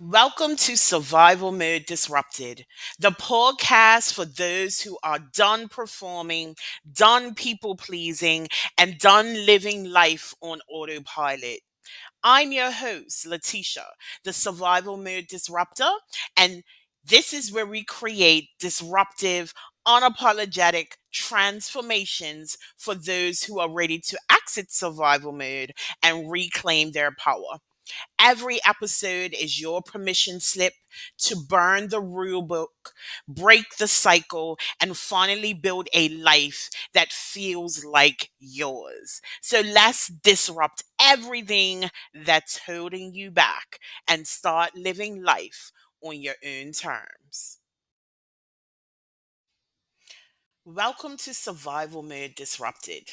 Welcome to Survival Mode Disrupted, the podcast for those who are done performing, done people pleasing, and done living life on autopilot. I'm your host, Letitia, the Survival Mode Disruptor, and this is where we create disruptive, unapologetic transformations for those who are ready to exit survival mode and reclaim their power. Every episode is your permission slip to burn the rule book, break the cycle, and finally build a life that feels like yours. So let's disrupt everything that's holding you back and start living life on your own terms. Welcome to Survival Mode Disrupted.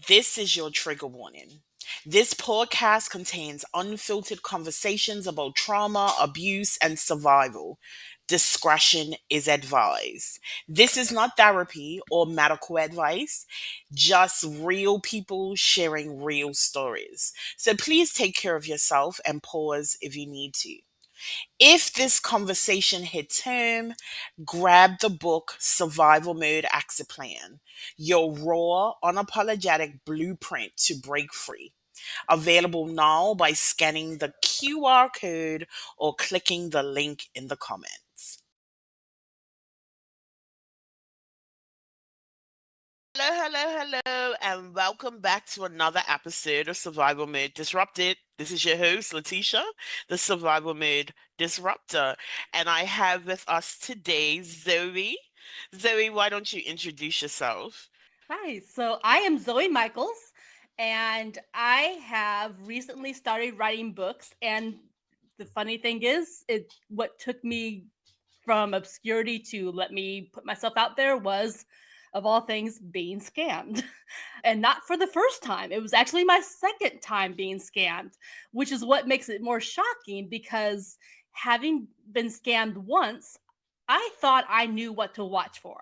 This is your trigger warning. This podcast contains unfiltered conversations about trauma, abuse, and survival. Discretion is advised. This is not therapy or medical advice, just real people sharing real stories. So please take care of yourself and pause if you need to. If this conversation hits home, grab the book Survival Mode Exit Plan, your raw, unapologetic blueprint to break free. Available now by scanning the QR code or clicking the link in the comments. Hello, and welcome back to another episode of Survival Mode Disrupted. This is your host, Letitia, the Survival Mode Disruptor, and I have with us today Zoe. Zoe, why don't you introduce yourself? Hi, so I am Zoe Michaels, and I have recently started writing books. And the funny thing is, what took me from obscurity to let me put myself out there was, of all things, being scammed. And not for the first time. It was actually my second time being scammed, which is what makes it more shocking because having been scammed once, I thought I knew what to watch for.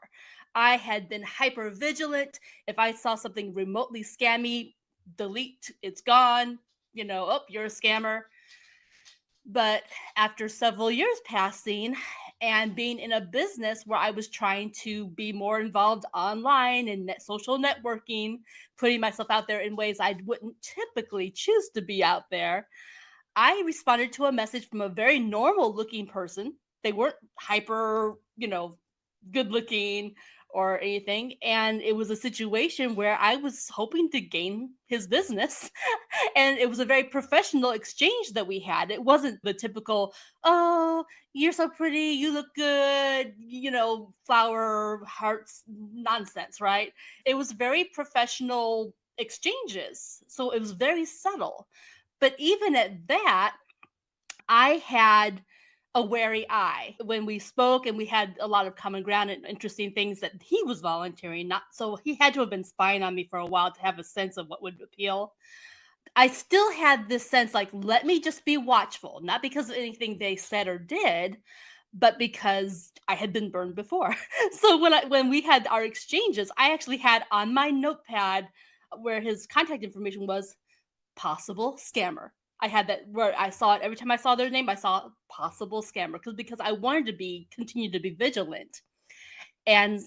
I had been hyper vigilant. If I saw something remotely scammy, delete, it's gone. Oh, you're a scammer. But after several years passing and being in a business where I was trying to be more involved online and social networking, putting myself out there in ways I wouldn't typically choose to be out there, I responded to a message from a very normal looking person. They weren't hyper, good looking or anything. And it was a situation where I was hoping to gain his business. And it was a very professional exchange that we had. It wasn't the typical, oh, you're so pretty, you look good, flower hearts nonsense, right? It was very professional exchanges. So it was very subtle. But even at that, I had a wary eye when we spoke, and we had a lot of common ground and interesting things that he was volunteering. Not so he had to have been spying on me for a while to have a sense of what would appeal. I still had this sense like, let me just be watchful, not because of anything they said or did, but because I had been burned before. So when we had our exchanges, I actually had on my notepad where his contact information was possible scammer. I had that where I saw it every time I saw their name. I saw possible scammer because I wanted to be continue to be vigilant. And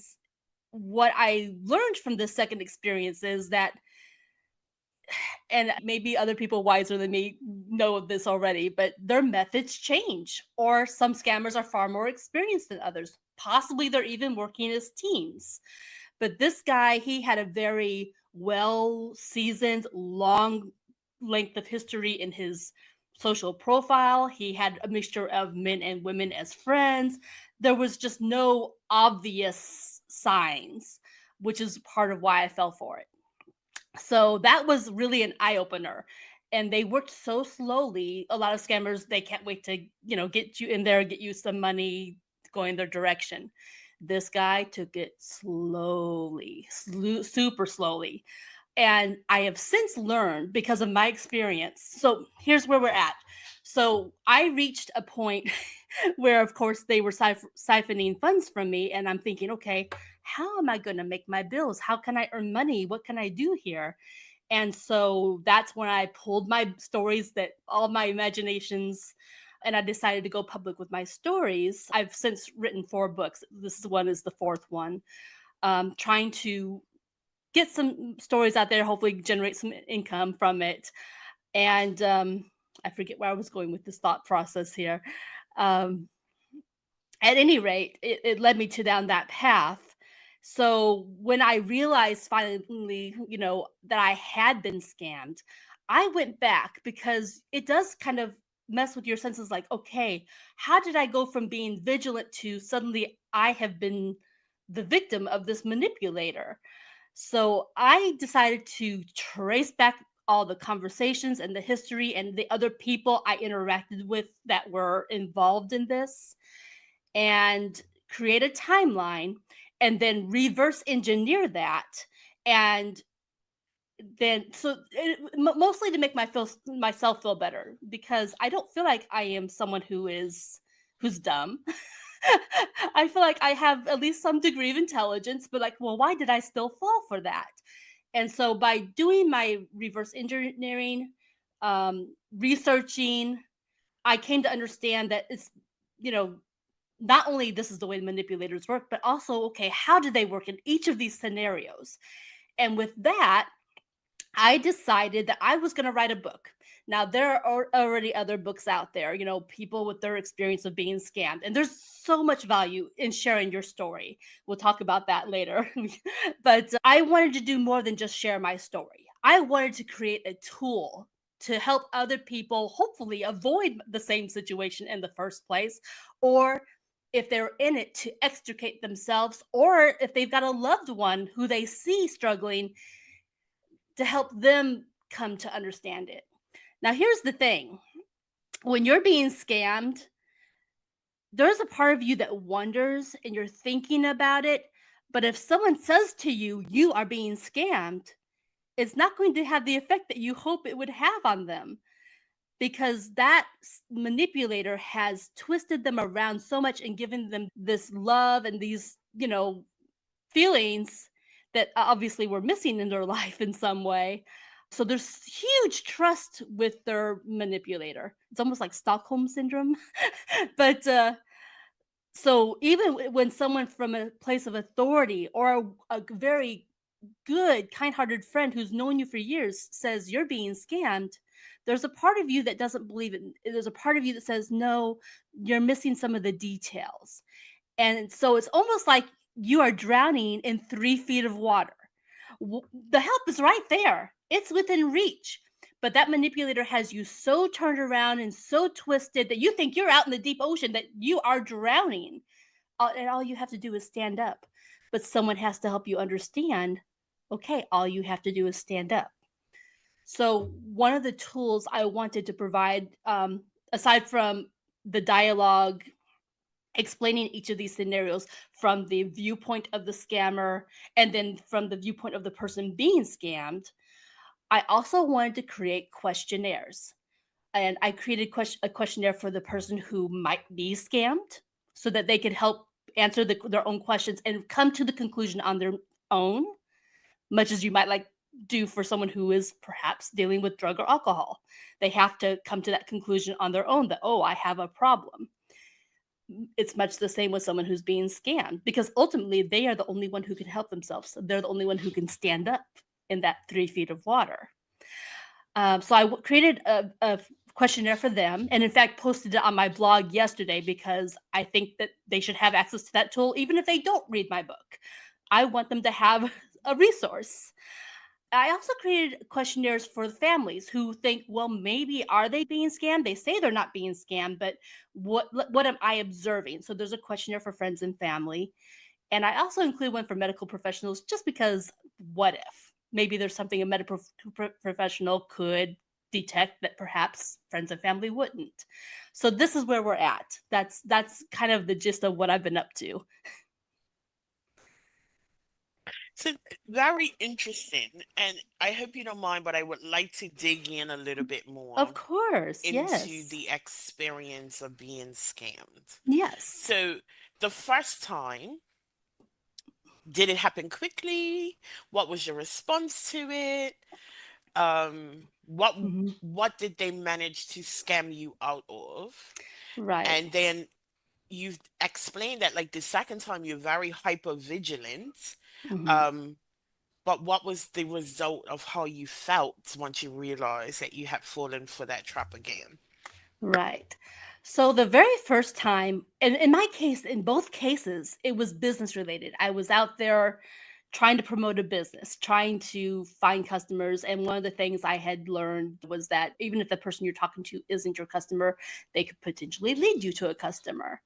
what I learned from this second experience is that, and maybe other people wiser than me know this already, but their methods change, or some scammers are far more experienced than others. Possibly they're even working as teams. But this guy, he had a very well seasoned, long length of history in his social profile. He had a mixture of men and women as friends. There was just no obvious signs, which is part of why I fell for it. So that was really an eye opener. And they worked so slowly. A lot of scammers, they can't wait to, get you in there, get you some money going their direction. This guy took it slowly, super slowly. And I have since learned because of my experience. So here's where we're at. So I reached a point where, of course, they were siphoning funds from me. And I'm thinking, okay, how am I going to make my bills? How can I earn money? What can I do here? And so that's when I pulled my stories that all my imaginations and I decided to go public with my stories. I've since written 4 books. This one is the 4th one. Trying to get some stories out there, hopefully generate some income from it. And I forget where I was going with this thought process here. Um, at any rate, it led me to down that path. So when I realized finally, that I had been scammed, I went back because it does kind of mess with your senses like, okay, how did I go from being vigilant to suddenly I have been the victim of this manipulator? So I decided to trace back all the conversations and the history and the other people I interacted with that were involved in this and create a timeline and then reverse engineer that and then mostly to make myself feel better because I don't feel like I am someone who's dumb. I feel like I have at least some degree of intelligence, but like, well, why did I still fall for that? And so by doing my reverse engineering, researching, I came to understand that it's, you know, not only this is the way manipulators work, but also, okay, how do they work in each of these scenarios? And with that, I decided that I was going to write a book. Now, there are already other books out there, people with their experience of being scammed. And there's so much value in sharing your story. We'll talk about that later. But I wanted to do more than just share my story. I wanted to create a tool to help other people hopefully avoid the same situation in the first place, or if they're in it, to extricate themselves, or if they've got a loved one who they see struggling, to help them come to understand it. Now, here's the thing: when you're being scammed, there's a part of you that wonders and you're thinking about it. But if someone says to you, you are being scammed, it's not going to have the effect that you hope it would have on them because that manipulator has twisted them around so much and given them this love and these, feelings that obviously were missing in their life in some way. So there's huge trust with their manipulator. It's almost like Stockholm syndrome. But so even when someone from a place of authority or a very good, kind-hearted friend who's known you for years says you're being scammed, there's a part of you that doesn't believe it. There's a part of you that says, no, you're missing some of the details. And so it's almost like you are drowning in 3 feet of water. The help is right there, it's within reach. But that manipulator has you so turned around and so twisted that you think you're out in the deep ocean, that you are drowning. And all you have to do is stand up. But someone has to help you understand, okay, all you have to do is stand up. So, one of the tools I wanted to provide, aside from the dialogue explaining each of these scenarios from the viewpoint of the scammer and then from the viewpoint of the person being scammed, I also wanted to create questionnaires. And I created a questionnaire for the person who might be scammed so that they could help answer their own questions and come to the conclusion on their own, much as you might like do for someone who is perhaps dealing with drug or alcohol. They have to come to that conclusion on their own that, oh, I have a problem. It's much the same with someone who's being scammed because ultimately they are the only one who can help themselves. They're the only one who can stand up in that 3 feet of water. So I created a questionnaire for them, and in fact posted it on my blog yesterday because I think that they should have access to that tool even if they don't read my book. I want them to have a resource. I also created questionnaires for the families who think, well, maybe are they being scammed? They say they're not being scammed, but what am I observing? So there's a questionnaire for friends and family, and I also include one for medical professionals just because what if? Maybe there's something a medical professional could detect that perhaps friends and family wouldn't. So this is where we're at. That's kind of the gist of what I've been up to. So very interesting. And I hope you don't mind, but I would like to dig in a little bit Of more course, into yes. the experience of being scammed. Yes. So the first time, did it happen quickly? What was your response to it? What Mhm. what did they manage to scam you out of? Right. And then you've explained that like the second time you're very hyper vigilant. Mhm. Um, but what was the result of how you felt once you realized that you had fallen for that trap again? Right. So the very first time, and in my case, in both cases, it was business related. I was out there trying to promote a business, trying to find customers. And one of the things I had learned was that even if the person you're talking to isn't your customer, they could potentially lead you to a customer.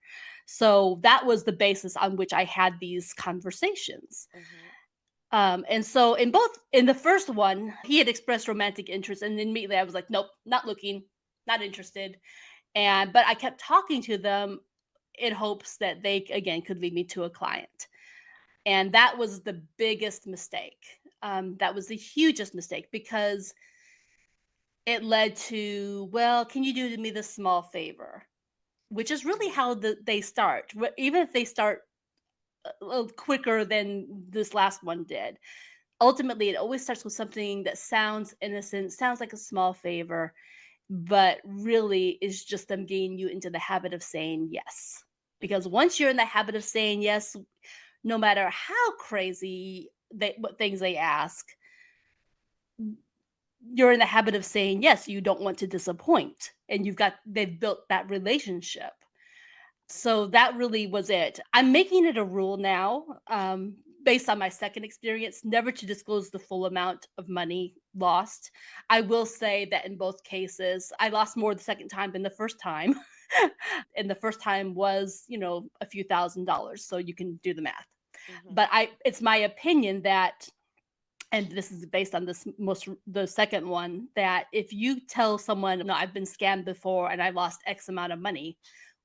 So that was the basis on which I had these conversations. Mm-hmm. And so in the first one, he had expressed romantic interest, and immediately I was like, nope, not looking, not interested. But I kept talking to them in hopes that they again could lead me to a client. And that was the biggest mistake. That was the hugest mistake because it led to, well, can you do me this small favor? Which is really Mm-hmm. how they start. Even if they start a little quicker than this last one did, ultimately it always starts with something that sounds innocent, sounds like a small favor, but really is just them getting you into the habit of saying yes. Because Mm-hmm. once you're in the habit of saying yes, no matter how crazy what things they ask, you're in the habit of saying yes. You don't want to disappoint, and they've built that relationship. So that really was it. I'm making it a rule now, based on my second experience, never to disclose the full amount of money lost. I will say that in both cases, I lost more the second time than the first time. And the first time was, a few $1,000s. So you can do the math. Mm-hmm. But it's my opinion that, and this is based on the second one, that if you tell someone, no, I've been scammed before and I lost X amount of money,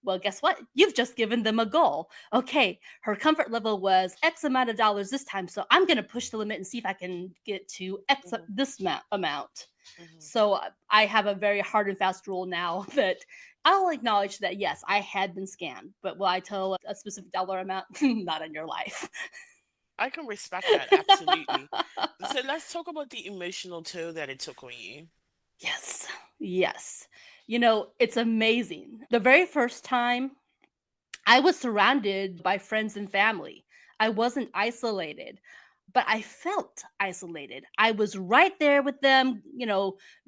well, guess what? You've just given them a goal. Okay, her comfort level was X amount of dollars this time, so I'm going to push the limit and see if I can get to Mm-hmm. this amount. Mm-hmm. So I have a very hard and fast rule now that I'll acknowledge that yes, I had been scammed, but will I tell a specific dollar amount? Not in your life. I can respect that, absolutely. So let's talk about the emotional toll that it took on you. Yes. Yes. It's amazing. The very first time I was surrounded by friends and family. I wasn't isolated, but I felt isolated. I was right there with them,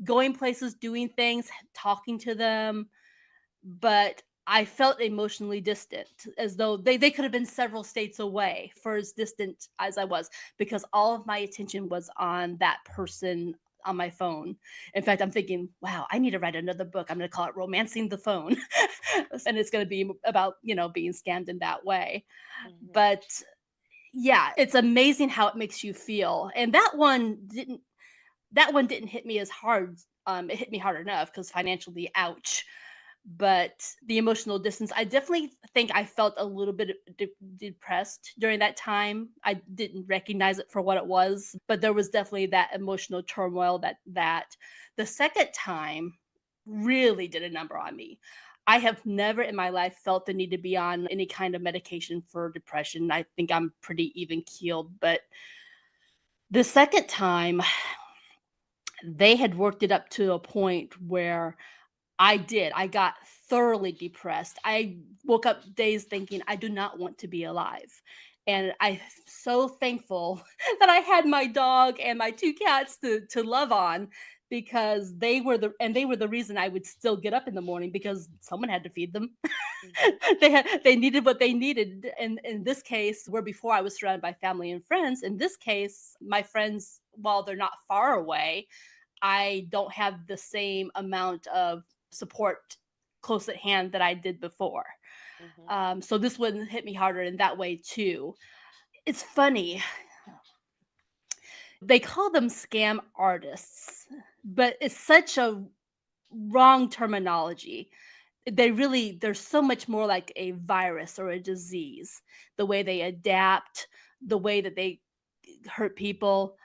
going places, doing things, talking to them, but I felt emotionally distant, as though they could have been several states away, for as distant as I was, because all of my attention was on that person on my phone. In fact, I'm thinking, wow, I need to write another book. I'm going to call it Romancing the Phone. And it's going to be about, being scammed in that way. Mm-hmm. But yeah, it's amazing how it makes you feel. And that one didn't hit me as hard. It hit me hard enough because financially, ouch. But the emotional distance, I definitely think I felt a little bit depressed during that time. I didn't recognize it for what it was, but there was definitely that emotional turmoil that the second time really did a number on me. I have never in my life felt the need to be on any kind of medication for depression. I think I'm pretty even keeled, but the second time they had worked it up to a point where I got thoroughly depressed. I woke up days thinking, "I do not want to be alive." And I'm so thankful that I had my dog and my 2 cats to love on, because they were the reason I would still get up in the morning, because someone had to feed them. Mm-hmm. They needed what they needed. And in this case, where before I was surrounded by family and friends, in this case, my friends, while they're not far away, I don't have the same amount of support close at hand that I did before. Mm-hmm. So this one hit me harder in that way too. It's funny. They call them scam artists, but it's such a wrong terminology. They're so much more like a virus or a disease. The way they adapt, the way that they hurt people.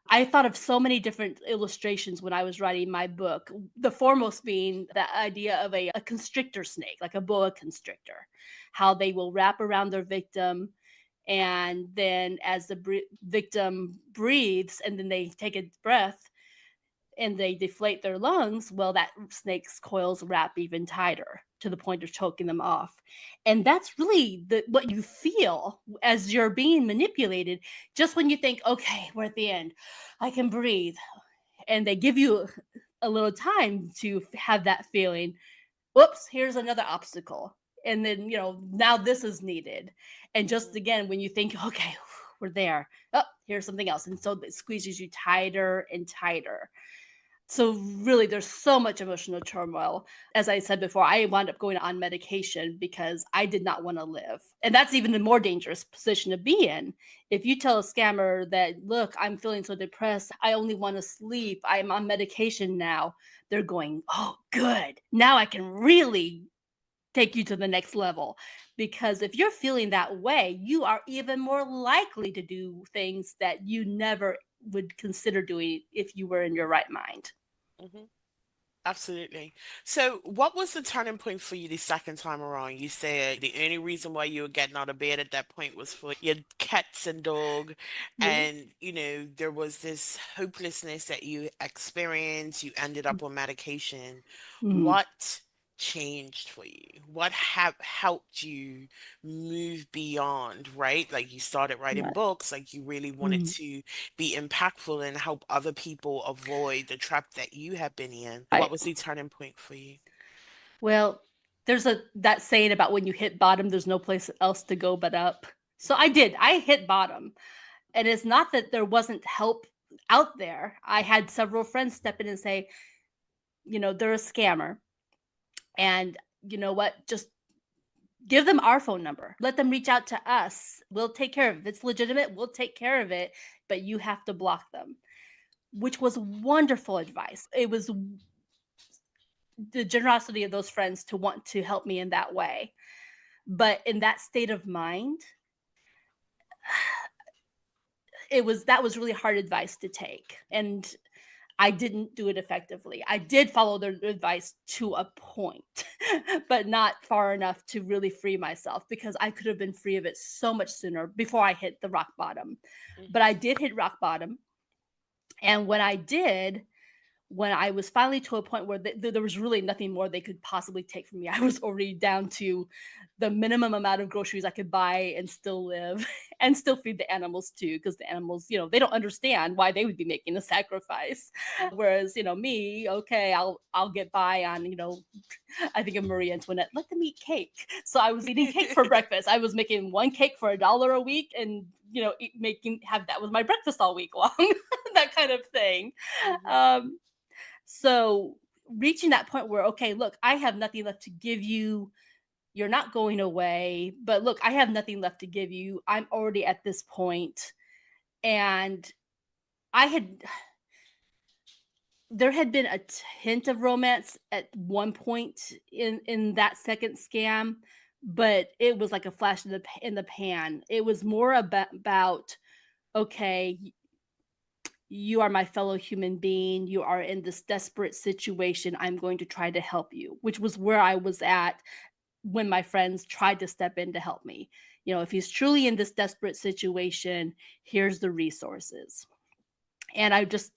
I thought of so many different illustrations when I was writing my book. The foremost being the idea of a constrictor snake, like a boa constrictor, how they will wrap around their victim. And then as the victim breathes and then they take a breath, and they deflate their lungs, well, that snake's coils wrap even tighter to the point of choking them off. And that's really what you feel as you're being manipulated. Just when you think, okay, we're at the end, I can breathe. And they give you a little time to have that feeling. Whoops, here's another obstacle. And then, now this is needed. And just Mhm. again, when you think, okay, we're there, oh, here's something else. And so it squeezes you tighter and tighter. So really, there's so much emotional turmoil. As I said before, I wound up going on medication because I did not want to live. And that's even a more dangerous position to be in. If you tell a scammer that, look, I'm feeling so depressed, I only want to sleep, I'm on medication now, they're going, oh, good. Now I can really take you to the next level. Because if you're feeling that way, you are even more likely to do things that you never would consider doing if you were in your right mind. Mhm. Absolutely. So, what was the turning point for you the second time around? You said the only reason why you were getting out of bed at that point was for your cats and dog, Yeah. and there was this hopelessness that you experienced. You ended up on medication. Mhm. What changed for you? What have helped you move beyond, right? Like you started writing Right. books, like you really wanted Mhm. to be impactful and help other people avoid the trap that you have been in. What Right. was the turning point for you? Well, there's a that saying about when you hit bottom, there's no place else to go but up. So I Mhm, did. I hit bottom. And it's not that there wasn't help out there. I had several friends step in and say, they're a scammer. And you know what? Just give them our phone number. Let them reach out to us. We'll take care of it. If it's legitimate, we'll take care of it, but you have to block them, which was wonderful advice. It was the generosity of those friends to want to help me in that way. But in that state of mind, that was really hard advice to take. And I didn't do it effectively. I did follow their advice to a point, but not far enough to really free myself because I could have been free of it so much sooner before I hit the rock bottom. But mhm, I did hit rock bottom. And when I did, when I was finally to a point where there was really nothing more they could possibly take from me, I was already down to the minimum amount of groceries I could buy and still live and still feed the animals too, because the animals, they don't understand why they would be making a sacrifice. mhm, Whereas, me, okay, I'll get by on, I think of Marie Antoinette, let them eat cake. So I was eating cake for breakfast. I was making one cake for $1 a week and, making have that was my breakfast all week long, that kind of thing. mhm, Um, so reaching that point where, okay, look, I have nothing left to give you. You're not going away, but look, I have nothing left to give you. I'm already at this point. And I had, there had been a hint of romance at one point in that second scam, but it was like a flash in the pan. It was more about okay, you are my fellow human being. You are in this desperate situation. I'm going to try to help you, which was where I was at when my friends tried to step in to help me. If he's truly in this desperate situation, here's the resources. And I just,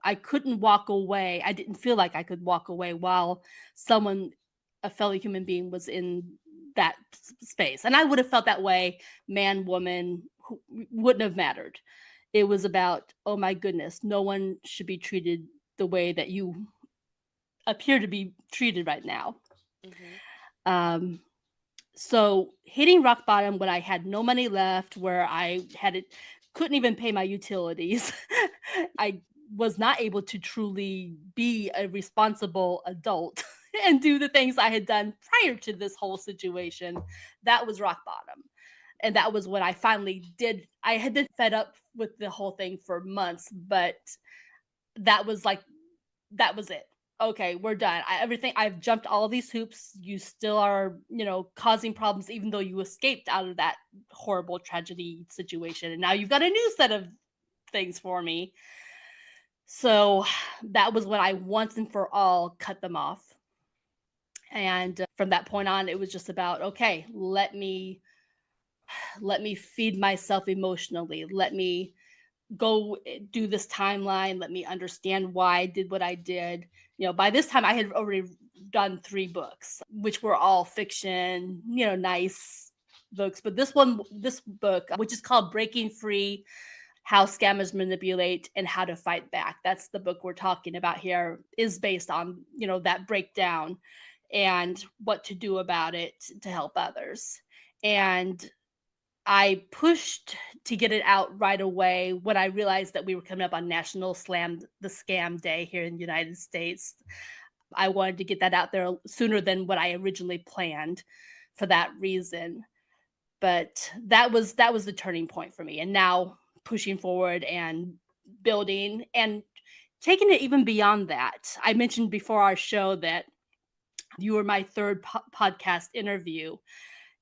I couldn't walk away. I didn't feel like I could walk away while someone, a fellow human being, was in that space. And I would have felt that way, man, woman, wouldn't have mattered. It was about, oh my goodness, no one should be treated the way that you appear to be treated right now. mhm, Um, so hitting rock bottom when I had no money left, where I had it, couldn't even pay my utilities. I was not able to truly be a responsible adult and do the things I had done prior to this whole situation. That was rock bottom. And that was when I finally did. I had been fed up with the whole thing for months, but that was like that was it. Okay, we're done. Everything I've jumped all these hoops. You still are, causing problems, even though you escaped out of that horrible tragedy situation, and now you've got a new set of things for me. So that was when I once and for all cut them off. And from that point on, it was just about okay, let me feed myself emotionally. Let me go do this timeline. Let me understand why I did what I did. By this time I had already done 3 books, which were all fiction, nice books. But this book, which is called Breaking Free: How Scammers Manipulate and How to Fight Back. That's the book we're talking about here, is based on, that breakdown and what to do about it to help others. And I pushed to get it out right away when I realized that we were coming up on National Slam the Scam Day here in the United States. I wanted to get that out there sooner than what I originally planned for that reason. But that was the turning point for me. And now pushing forward and building and taking it even beyond that. I mentioned before our show that you were my third podcast interview,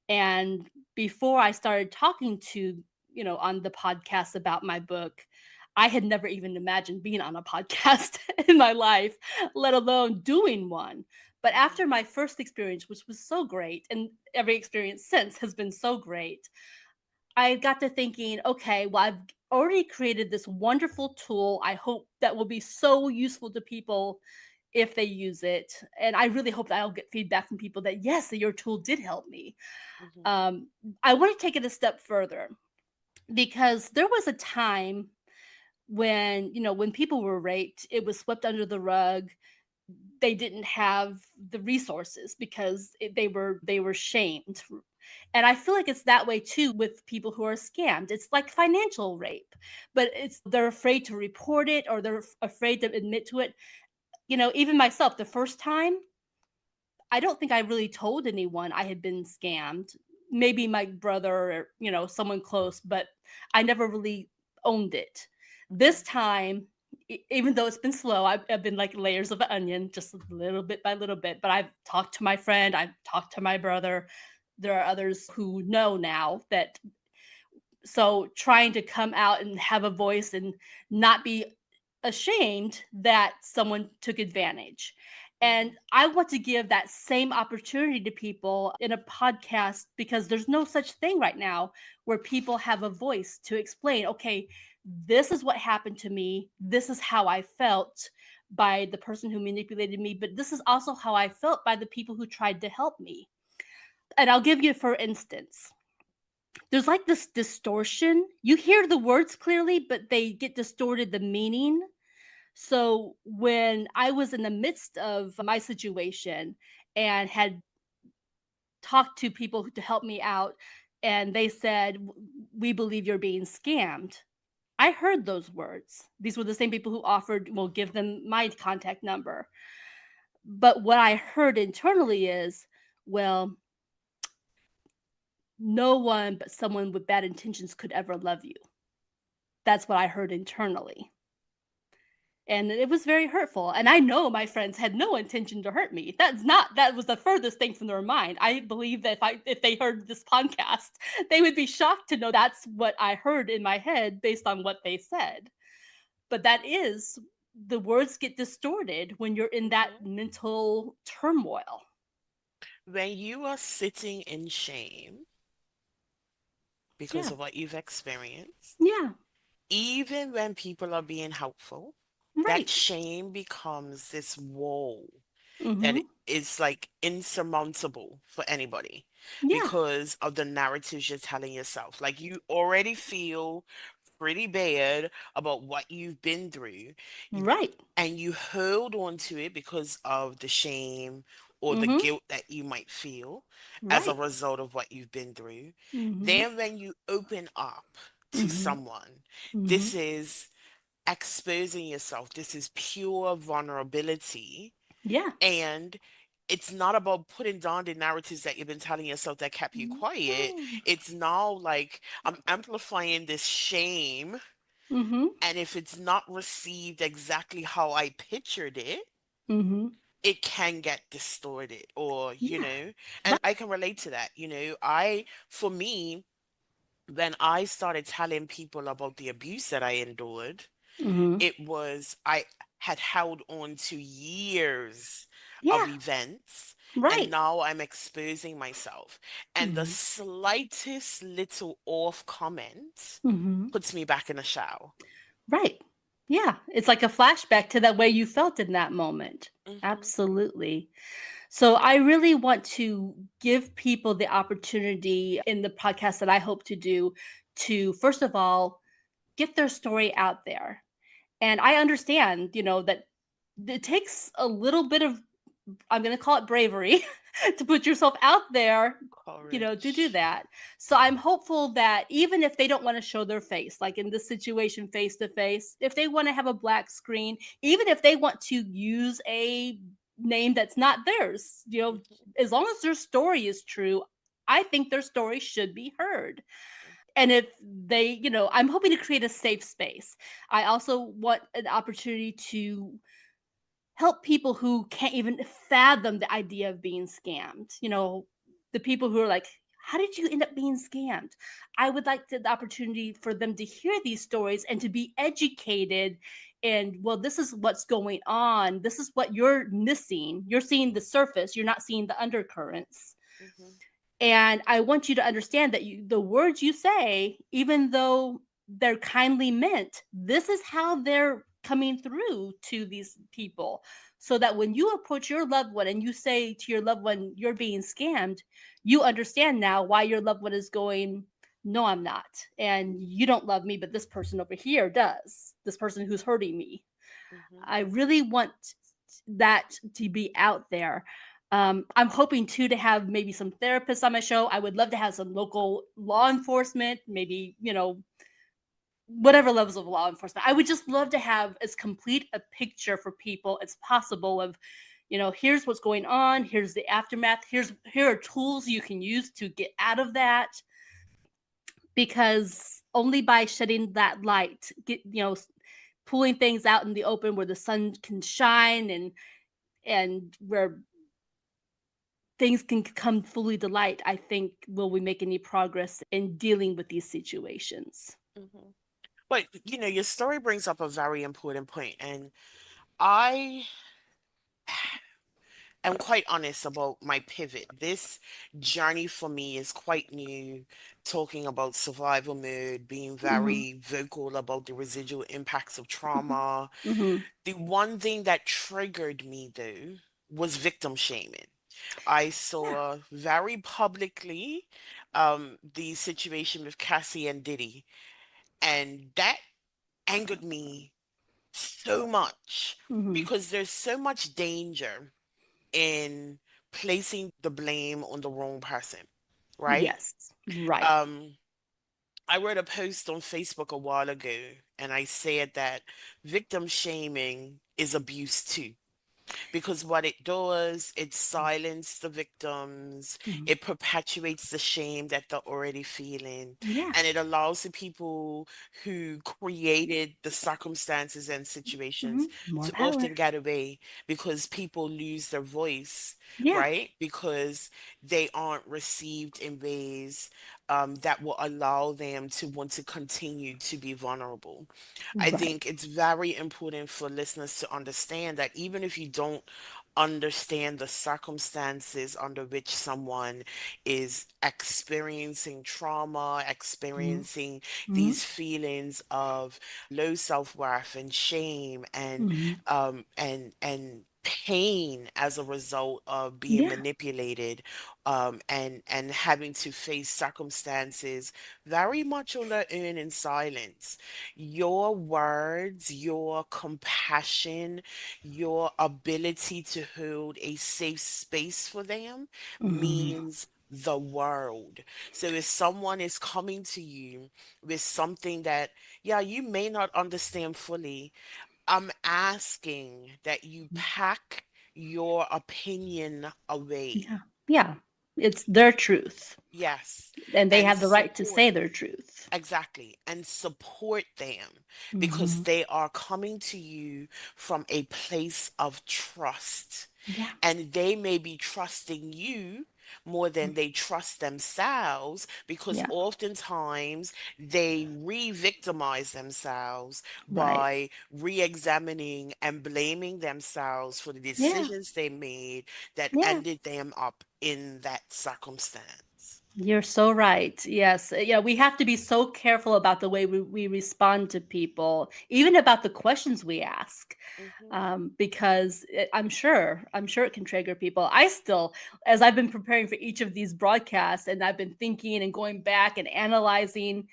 and before I started talking to, on the podcast about my book, I had never even imagined being on a podcast in my life, let alone doing one. But after Mhm. my first experience, which was so great, and every experience since has been so great, I got to thinking, okay, well, I've already created this wonderful tool. I hope that will be so useful to people if they use it. And I really hope that I'll get feedback from people that, yes, that your tool did help me. Mhm. um, I want to take it a step further, because there was a time when, when people were raped, it was swept under the rug. They didn't have the resources because they were shamed. And I feel like it's that way too with people who are scammed. It's like financial rape, but it's they're afraid to report it, or they're afraid to admit to it. Even myself, the first time, I don't think I really told anyone I had been scammed. Maybe my brother, or, someone close, but I never really owned it. This Mhm. time, even though it's been slow, I've been like layers of an onion, just a little bit by little bit. But I've talked to my friend, I've talked to my brother. There are others who know now that, so trying to come out and have a voice and not be ashamed that someone took advantage. And Mhm. I want to give that same opportunity to people in a podcast, because there's no such thing right now where people have a voice to explain, okay, this is what happened to me. This is how I felt by the person who manipulated me, but this is also how I felt by the people who tried to help me. And I'll give you, for instance, there's like this distortion. You hear the words clearly, but they get distorted, the meaning. So when I was in the midst of my situation and had talked to people to help me out, and they said, We believe you're being scammed." I heard those words. These were the same people who offered, well, give them my contact number. But what I heard internally is, well, no one but someone with bad intentions could ever love you. That's what I heard internally. And it was very hurtful. And I know my friends had no intention to hurt me. That was the furthest thing from their mind. I believe that if they heard this podcast, they would be shocked to know that's what I heard in my head based on what they said. But that is, the words get distorted when you're in that Mhm. mental turmoil. When you are sitting in shame because Yeah. of what you've experienced, Yeah. even when people are being helpful, that Right. shame becomes this wall that Mhm. is like insurmountable for anybody Yeah. because of the narratives you're telling yourself. Like you already feel pretty bad about what you've been through, you, Right. and you hold on to it because of the shame or the Mhm. guilt that you might feel as a Right. result of what you've been through. Mhm. Then, when you open up to Mhm. someone, this Mhm. is exposing yourself, this is pure vulnerability. Yeah. And it's not about putting down the narratives that you've been telling yourself that kept you quiet. Mm. It's now like I'm amplifying this shame. Mhm. And if it's not received exactly how I pictured it, Mhm. it can get distorted or, Yeah. and I can relate to that. For me, when I started telling people about the abuse that I endured, Mhm. I had held on to years of Yeah. events, and Right. now I'm exposing myself. And the Mhm. slightest little off comment Mhm. puts me back in a shower. Right. Yeah, it's like a flashback to that way you felt in that moment. Mhm. Absolutely. So I really want to give people the opportunity in the podcast that I hope to do to, first of all, get their story out there. And I understand, that it takes a little bit of, I'm going to call it bravery, to put yourself out there, to do Courage. that. So I'm hopeful that even if they don't want to show their face, like in this situation face to face, if they want to have a black screen, even if they want to use a name that's not theirs, Mhm. as long as their story is true, I think their story should be heard. And if they, I'm hoping to create a safe space. I also want an opportunity to help people who can't even fathom the idea of being scammed. The people who are like, how did you end up being scammed? I would like the opportunity for them to hear these stories and to be educated. And well, this is what's going on. This is what you're missing. You're seeing the surface, you're not seeing the undercurrents. Mhm. And I want you to understand that the words you say, even though they're kindly meant, this is how they're coming through to these people. So that when you approach your loved one and you say to your loved one, you're being scammed, you understand now why your loved one is going, no, I'm not. And you don't love me, but this person over here does. This person who's hurting me. Mhm. I really want that to be out there. I'm hoping too to have maybe some therapists on my show. I would love to have some local law enforcement, maybe, whatever levels of law enforcement. I would just love to have as complete a picture for people as possible of, here's what's going on, here's the aftermath, here are tools you can use to get out of that, because only by shedding that light, pulling things out in the open where the sun can shine and where things can come fully to light, I think, will we make any progress in dealing with these situations. Mhm. But your story brings up a very important point, and I am quite honest about my pivot. This journey for me is quite new, talking about survival mode, being Mhm, very vocal about the residual impacts of mhm, trauma. mhm. The one thing that triggered me, though, was victim shaming. I Yeah. saw very publicly the situation with Cassie and Diddy, and that angered me so much Mhm. because there's so much danger in placing the blame on the wrong person, right? Yes. Right. Um, I wrote a post on Facebook a while ago and I said that victim shaming is abuse too. Because what it does, it silences the victims, Mhm. it perpetuates the shame that they're already feeling, Yeah. and it allows the people who created the circumstances and situations More to power. often get away because people lose their voice, Yeah. right? Because they aren't received in ways that will allow them to want to continue to be vulnerable. I Right. think it's very important for listeners to understand that even if you don't understand the circumstances under which someone is experiencing trauma, Mhm. experiencing Mhm. these feelings of low self-worth and shame Mhm. and pain as a result of being Yeah. manipulated and having to face circumstances very much on their own in silence. Your words, your compassion, your ability to hold a safe space for them Mhm. means the world. So if someone is coming to you with something that, yeah, you may not understand fully, I'm asking that you pack your opinion away. Yeah. Yeah. It's their truth, Yes, and they and have the right to support. say their truth. Exactly. And support them because Mhm. they are coming to you from a place of trust. Yeah. And they may be trusting you more than they trust themselves because Yeah. oftentimes they re victimize themselves Right. by re examining and blaming themselves for the Yeah. decisions they made that Yeah. ended them up in that circumstance. You're so right. Yes. Yeah, we have to be so careful about the way we respond to people, even about the questions we ask. Hmm. Because I'm sure it can trigger people. I still, as I've been preparing for each of these broadcasts and I've been thinking and going back and analyzing,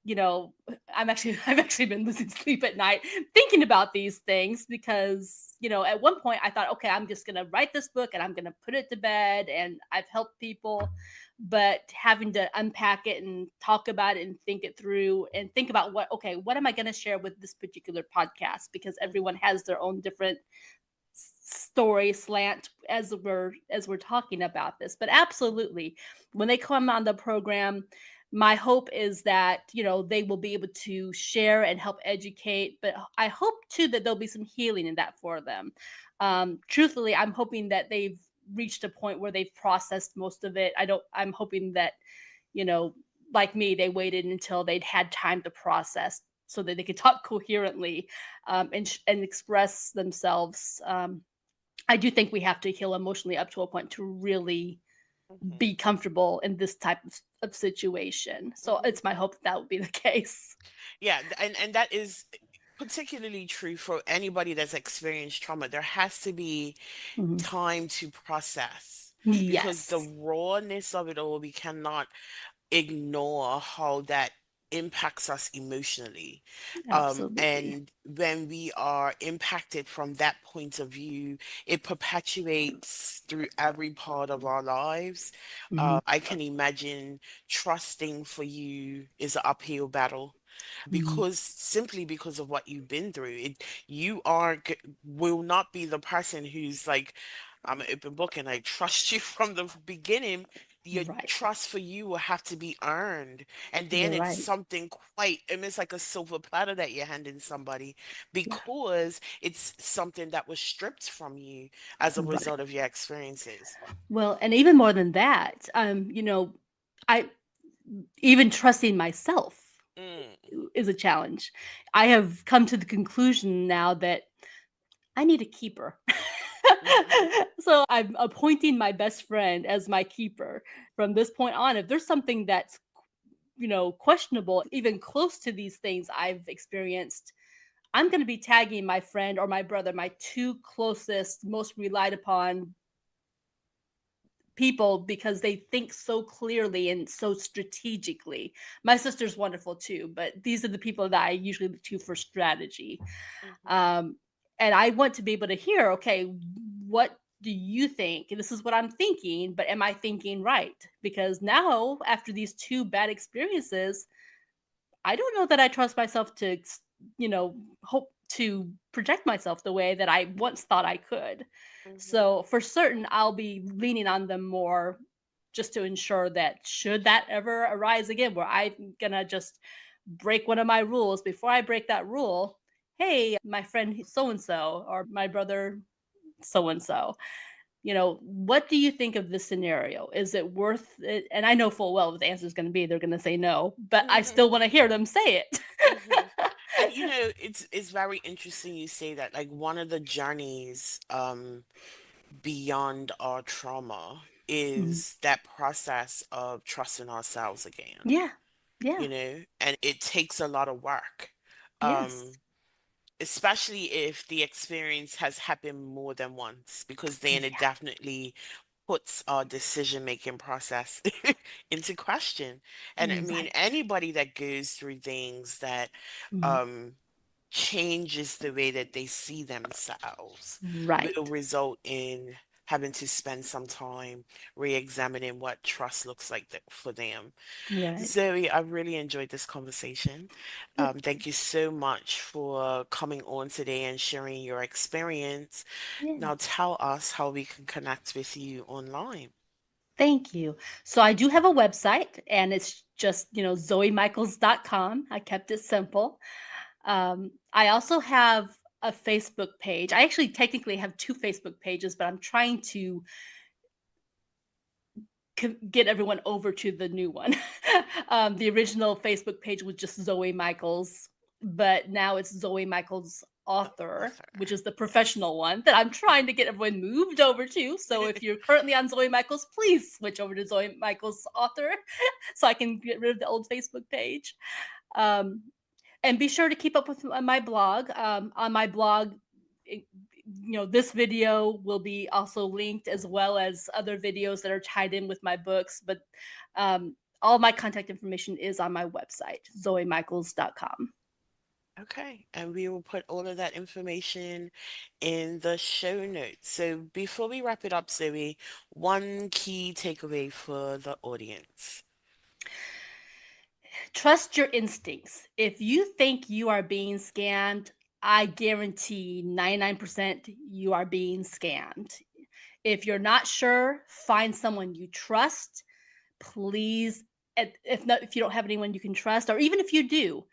you know, I've actually been losing sleep at night thinking about these things because, at one point I thought, okay, I'm just going to write this book and I'm going to put it to bed and I've helped people, but having to unpack it and talk about it and think it through and think about what am I going to share with this particular podcast, because everyone Hmm. has their own different story slant as we're talking about this. But absolutely, when they come on the program, my hope is that they will be able to share and help educate, but I hope too that there'll be some healing in that for them. Truthfully, I'm hoping that they've reached a point where they've processed most of it. I'm hoping that, you know like me, they waited until they'd had time to process so that they could talk coherently, and express themselves. I do think we have to heal emotionally up to a point to really Hmm. be comfortable in this type of situation. So Hmm. it's my hope that that would be the case. Yeah, and that is particularly true for anybody that's experienced trauma. There has to be Mhm. time to process because the Yes, rawness of it all, we cannot ignore how that impacts us emotionally. absolutely. And when we are impacted from that point of view, it perpetuates through every part of our lives. Mhm. I can imagine trusting for you is an uphill battle Mhm. because simply because of what you've been through. You will not be the person who's like, I'm an open book and I trust you from the beginning. Your Right. trust for you will have to be earned. And then You're it's right. something quite, I mean, it's like a silver platter that you're handing somebody Yeah. because it's something that was stripped from you as a Right. result of your experiences. Well, and even more than that, I even trusting myself Mm, is a challenge. I have come to the conclusion now that I need a keeper. mhm, So I'm appointing my best friend as my keeper. From this point on, if there's something that's, questionable, even close to these things I've experienced, I'm going to be tagging my friend or my brother, my two closest, most relied upon people, because they think so clearly and so strategically. My sister's wonderful too, but these are the people that I usually look to for strategy. mhm, Um, and I want to be able to hear, okay, what do you think? This is what I'm thinking, but am I thinking right? Because now, after these two bad experiences, I don't know that I trust myself to, hope to project myself the way that I once thought I could. mhm, So, for certain, I'll be leaning on them more just to ensure that should that ever arise again, where I'm gonna just break one of my rules, before I break that rule, hey, my friend so and so, or my brother so and so, what do you think of this scenario? Is it worth it? And I know full well what the answer is going to be. They're going to say no, but I mhm, still want to hear them say it. mhm. And it's very interesting you say that. Like one of the journeys beyond our trauma Mhm. is that process of trusting ourselves again, Yeah. Yeah. and it takes a lot of work. Yes. Um, Especially if the experience has happened more than once, because then it Yeah. definitely puts our decision making process into question. And I mean, Right. anybody that goes through things that Mhm. um, changes the way that they see themselves will Right. result in having to spend some time re-examining what trust looks like for them. Right. Zoe, I really enjoyed this conversation. Yeah. Thank you so much for coming on today and sharing your experience. Yeah. Now tell us how we can connect with you online. Thank you. So I do have a website, and it's just, zoemichaels.com. I kept it simple. I also have a Facebook page. I actually technically have two Facebook pages, but I'm trying to get everyone over to the new one. The original Facebook page was just Zoe Michaels, but now it's Zoe Michaels The author, author. which is the Yes. professional one that I'm trying to get everyone moved over to. So if you're currently on Zoe Michaels, please switch over to Zoe Michaels author so I can get rid of the old Facebook page. Um, and be sure to keep up with my blog. On my blog, it, this video will be also linked as well as other videos that are tied in with my books. But all my contact information is on my website, zoemichaels.com. Okay, and we will put all of that information in the show notes. So before we wrap it up, Zoe, one key takeaway for the audience. Trust your instincts. If you think you are being scammed, I guarantee 99% you are being scammed. If you're not sure, find someone you trust. Please, if not, if you don't have anyone you can trust, or even if you do,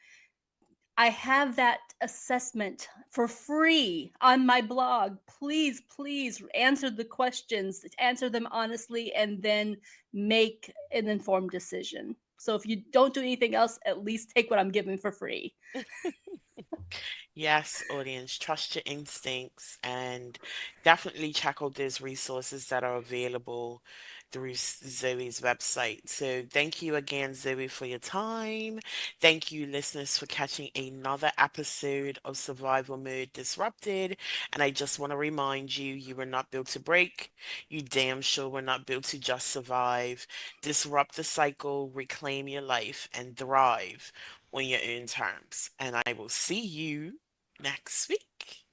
I have that assessment for free on my blog. Please, please answer the questions, answer them honestly, and then make an informed decision. So if you don't do anything else, at least take what I'm giving for free. Yes, audience, trust your instincts and definitely check out those resources that are available through Zoe's website. So thank you again, Zoe, for your time. Thank you, listeners, for catching another episode of Survival Mode Disrupted. And I just want to remind you, you were not built to break. You damn sure were not built to just survive. Disrupt the cycle, reclaim your life, and thrive on your own terms. And I will see you next week.